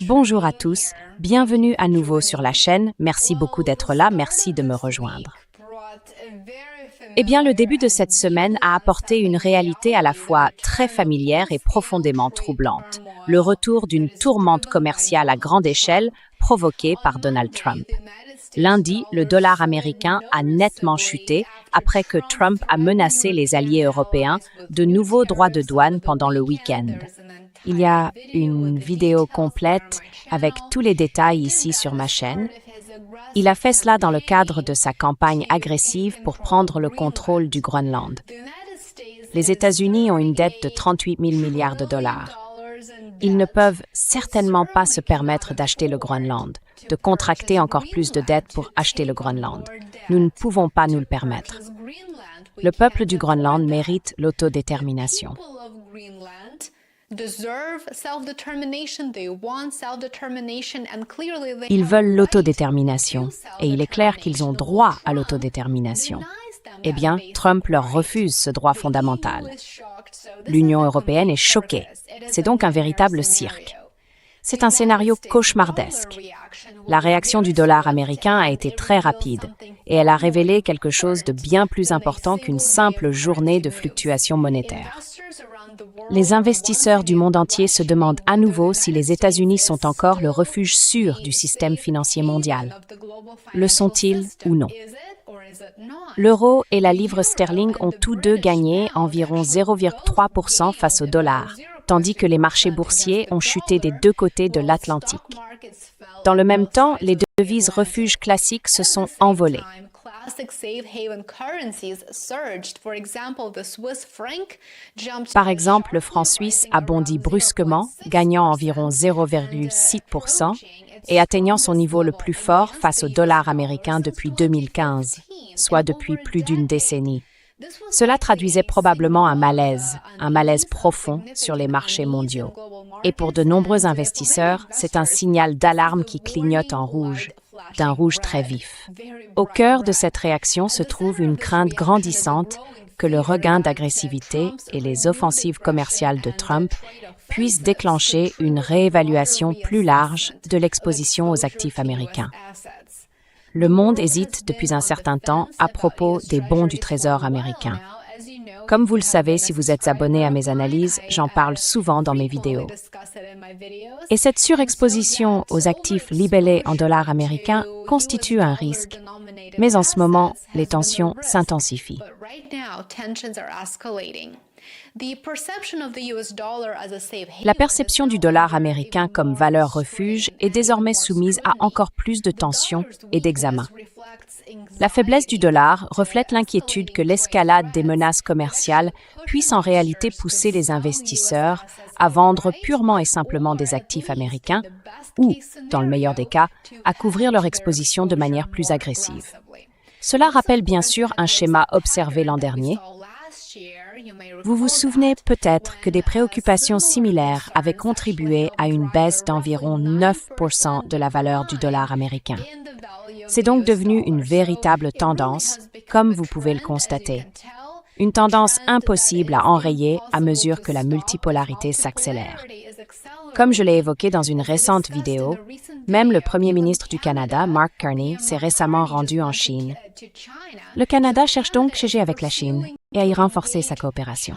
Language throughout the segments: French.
Bonjour à tous, bienvenue à nouveau sur la chaîne, merci beaucoup d'être là, merci de me rejoindre. Eh bien, le début de cette semaine a apporté une réalité à la fois très familière et profondément troublante, le retour d'une tourmente commerciale à grande échelle provoquée par Donald Trump. Lundi, le dollar américain a nettement chuté après que Trump a menacé les alliés européens de nouveaux droits de douane pendant le week-end. Il y a une vidéo complète avec tous les détails ici sur ma chaîne. Il a fait cela dans le cadre de sa campagne agressive pour prendre le contrôle du Groenland. Les États-Unis ont une dette de 38 000 milliards de dollars. Ils ne peuvent certainement pas se permettre d'acheter le Groenland, de contracter encore plus de dettes pour acheter le Groenland. Nous ne pouvons pas nous le permettre. Le peuple du Groenland mérite l'autodétermination. Ils veulent l'autodétermination, et il est clair qu'ils ont droit à l'autodétermination. Eh bien, Trump leur refuse ce droit fondamental. L'Union européenne est choquée. C'est donc un véritable cirque. C'est un scénario cauchemardesque. La réaction du dollar américain a été très rapide, et elle a révélé quelque chose de bien plus important qu'une simple journée de fluctuations monétaires. Les investisseurs du monde entier se demandent à nouveau si les États-Unis sont encore le refuge sûr du système financier mondial. Le sont-ils ou non? L'euro et la livre sterling ont tous deux gagné environ 0,3% face au dollar, tandis que les marchés boursiers ont chuté des deux côtés de l'Atlantique. Dans le même temps, les devises refuges classiques se sont envolées. Par exemple, le franc suisse a bondi brusquement, gagnant environ 0,6% et atteignant son niveau le plus fort face au dollar américain depuis 2015, soit depuis plus d'une décennie. Cela traduisait probablement un malaise profond sur les marchés mondiaux. Et pour de nombreux investisseurs, c'est un signal d'alarme qui clignote en rouge, d'un rouge très vif. Au cœur de cette réaction se trouve une crainte grandissante que le regain d'agressivité et les offensives commerciales de Trump puissent déclencher une réévaluation plus large de l'exposition aux actifs américains. Le monde hésite depuis un certain temps à propos des bons du Trésor américain. Comme vous le savez, si vous êtes abonné à mes analyses, j'en parle souvent dans mes vidéos. Et cette surexposition aux actifs libellés en dollars américains constitue un risque. Mais en ce moment, les tensions s'intensifient. La perception du dollar américain comme valeur refuge est désormais soumise à encore plus de tensions et d'examens. La faiblesse du dollar reflète l'inquiétude que l'escalade des menaces commerciales puisse en réalité pousser les investisseurs à vendre purement et simplement des actifs américains ou, dans le meilleur des cas, à couvrir leur exposition de manière plus agressive. Cela rappelle bien sûr un schéma observé l'an dernier. Vous vous souvenez peut-être que des préoccupations similaires avaient contribué à une baisse d'environ 9% de la valeur du dollar américain. C'est donc devenu une véritable tendance, comme vous pouvez le constater. Une tendance impossible à enrayer à mesure que la multipolarité s'accélère. Comme je l'ai évoqué dans une récente vidéo, même le Premier ministre du Canada, Mark Carney, s'est récemment rendu en Chine. Le Canada cherche donc à siéger avec la Chine et à y renforcer sa coopération.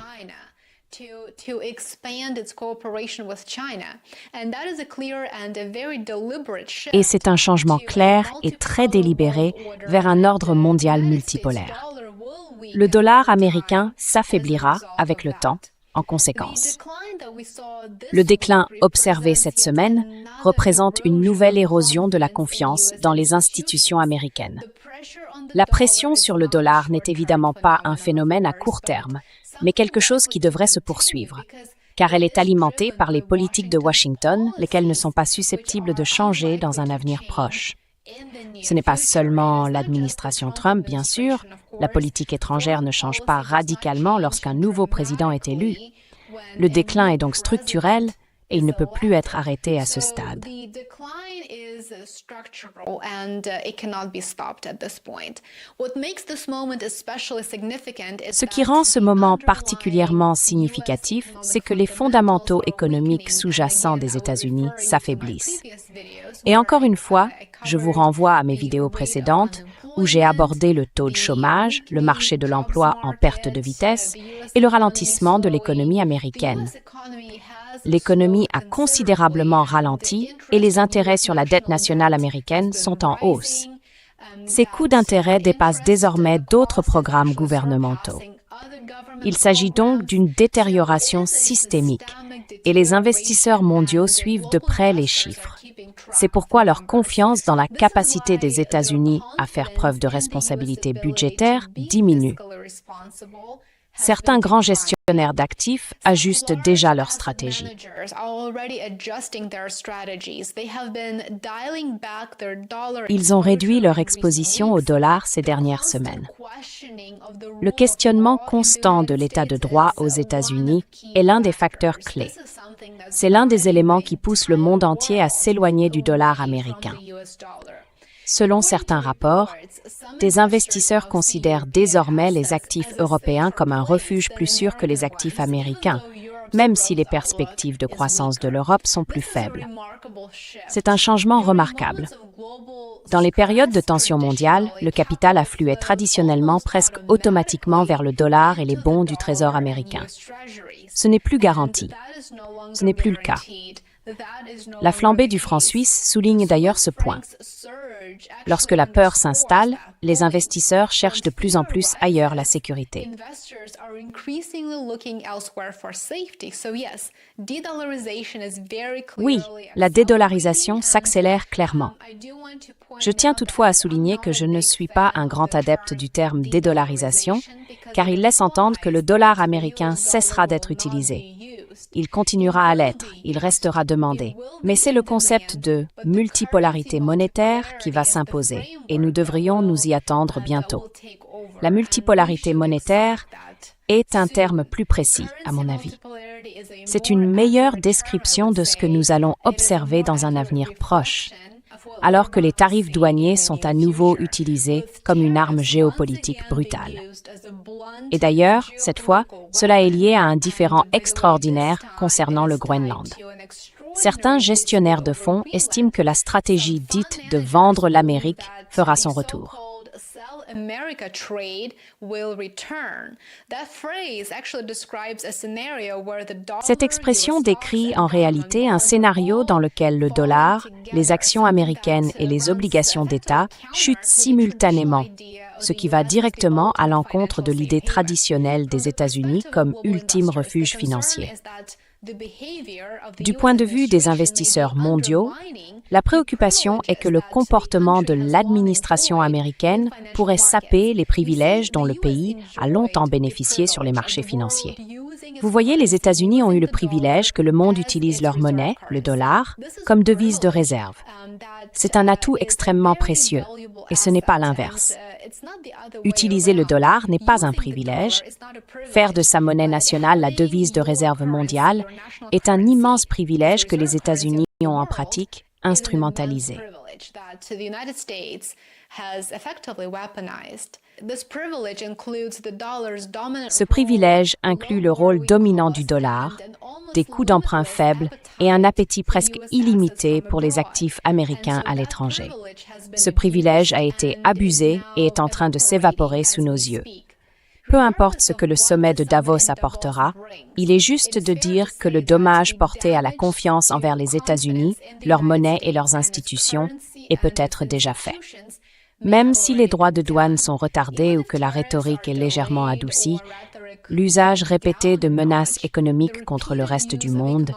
Et c'est un changement clair et très délibéré vers un ordre mondial multipolaire. Le dollar américain s'affaiblira avec le temps, en conséquence. Le déclin observé cette semaine représente une nouvelle érosion de la confiance dans les institutions américaines. La pression sur le dollar n'est évidemment pas un phénomène à court terme, mais quelque chose qui devrait se poursuivre, car elle est alimentée par les politiques de Washington, lesquelles ne sont pas susceptibles de changer dans un avenir proche. Ce n'est pas seulement l'administration Trump, bien sûr. La politique étrangère ne change pas radicalement lorsqu'un nouveau président est élu. Le déclin est donc structurel et il ne peut plus être arrêté à ce stade. Ce qui rend ce moment particulièrement significatif, c'est que les fondamentaux économiques sous-jacents des États-Unis s'affaiblissent. Et encore une fois, je vous renvoie à mes vidéos précédentes où j'ai abordé le taux de chômage, le marché de l'emploi en perte de vitesse et le ralentissement de l'économie américaine. L'économie a considérablement ralenti et les intérêts sur la dette nationale américaine sont en hausse. Ces coûts d'intérêt dépassent désormais d'autres programmes gouvernementaux. Il s'agit donc d'une détérioration systémique et les investisseurs mondiaux suivent de près les chiffres. C'est pourquoi leur confiance dans la capacité des États-Unis à faire preuve de responsabilité budgétaire diminue. Certains grands gestionnaires d'actifs ajustent déjà leur stratégie. Ils ont réduit leur exposition au dollar ces dernières semaines. Le questionnement constant de l'état de droit aux États-Unis est l'un des facteurs clés. C'est l'un des éléments qui pousse le monde entier à s'éloigner du dollar américain. Selon certains rapports, des investisseurs considèrent désormais les actifs européens comme un refuge plus sûr que les actifs américains, même si les perspectives de croissance de l'Europe sont plus faibles. C'est un changement remarquable. Dans les périodes de tension mondiale, le capital affluait traditionnellement presque automatiquement vers le dollar et les bons du Trésor américain. Ce n'est plus garanti. Ce n'est plus le cas. La flambée du franc suisse souligne d'ailleurs ce point. Lorsque la peur s'installe, les investisseurs cherchent de plus en plus ailleurs la sécurité. Oui, la dédollarisation s'accélère clairement. Je tiens toutefois à souligner que je ne suis pas un grand adepte du terme dédollarisation, car il laisse entendre que le dollar américain cessera d'être utilisé. Il continuera à l'être, il restera demandé. Mais c'est le concept de multipolarité monétaire qui va s'imposer, et nous devrions nous y attendre bientôt. La multipolarité monétaire est un terme plus précis, à mon avis. C'est une meilleure description de ce que nous allons observer dans un avenir proche, alors que les tarifs douaniers sont à nouveau utilisés comme une arme géopolitique brutale. Et d'ailleurs, cette fois, cela est lié à un différend extraordinaire concernant le Groenland. Certains gestionnaires de fonds estiment que la stratégie dite de vendre l'Amérique fera son retour. Cette expression décrit en réalité un scénario dans lequel le dollar, les actions américaines et les obligations d'État chutent simultanément, ce qui va directement à l'encontre de l'idée traditionnelle des États-Unis comme ultime refuge financier. Du point de vue des investisseurs mondiaux, la préoccupation est que le comportement de l'administration américaine pourrait saper les privilèges dont le pays a longtemps bénéficié sur les marchés financiers. Vous voyez, les États-Unis ont eu le privilège que le monde utilise leur monnaie, le dollar, comme devise de réserve. C'est un atout extrêmement précieux, et ce n'est pas l'inverse. Utiliser le dollar n'est pas un privilège. Faire de sa monnaie nationale la devise de réserve mondiale est un immense privilège que les États-Unis ont en pratique instrumentalisé. Ce privilège inclut le rôle dominant du dollar, des coûts d'emprunt faibles et un appétit presque illimité pour les actifs américains à l'étranger. Ce privilège a été abusé et est en train de s'évaporer sous nos yeux. Peu importe ce que le sommet de Davos apportera, il est juste de dire que le dommage porté à la confiance envers les États-Unis, leur monnaie et leurs institutions est peut-être déjà fait. Même si les droits de douane sont retardés ou que la rhétorique est légèrement adoucie, l'usage répété de menaces économiques contre le reste du monde,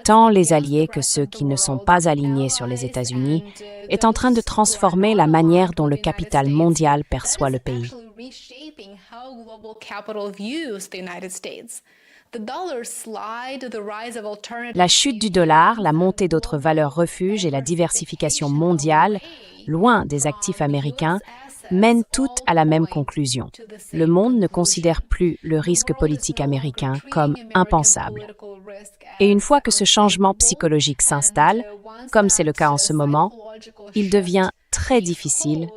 tant les alliés que ceux qui ne sont pas alignés sur les États-Unis, est en train de transformer la manière dont le capital mondial perçoit le pays. La chute du dollar, la montée d'autres valeurs refuges et la diversification mondiale, loin des actifs américains, mènent toutes à la même conclusion. Le monde ne considère plus le risque politique américain comme impensable. Et une fois que ce changement psychologique s'installe, comme c'est le cas en ce moment, il devient très difficile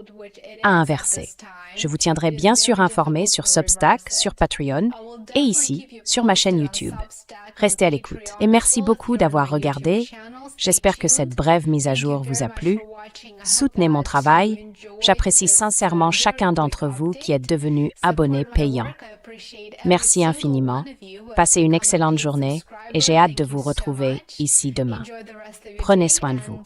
à inverser. Je vous tiendrai bien sûr informé sur Substack, sur Patreon et ici, sur ma chaîne YouTube. Restez à l'écoute. Et merci beaucoup d'avoir regardé. J'espère que cette brève mise à jour vous a plu. Soutenez mon travail. J'apprécie sincèrement chacun d'entre vous qui êtes devenu abonné payant. Merci infiniment. Passez une excellente journée et j'ai hâte de vous retrouver ici demain. Prenez soin de vous.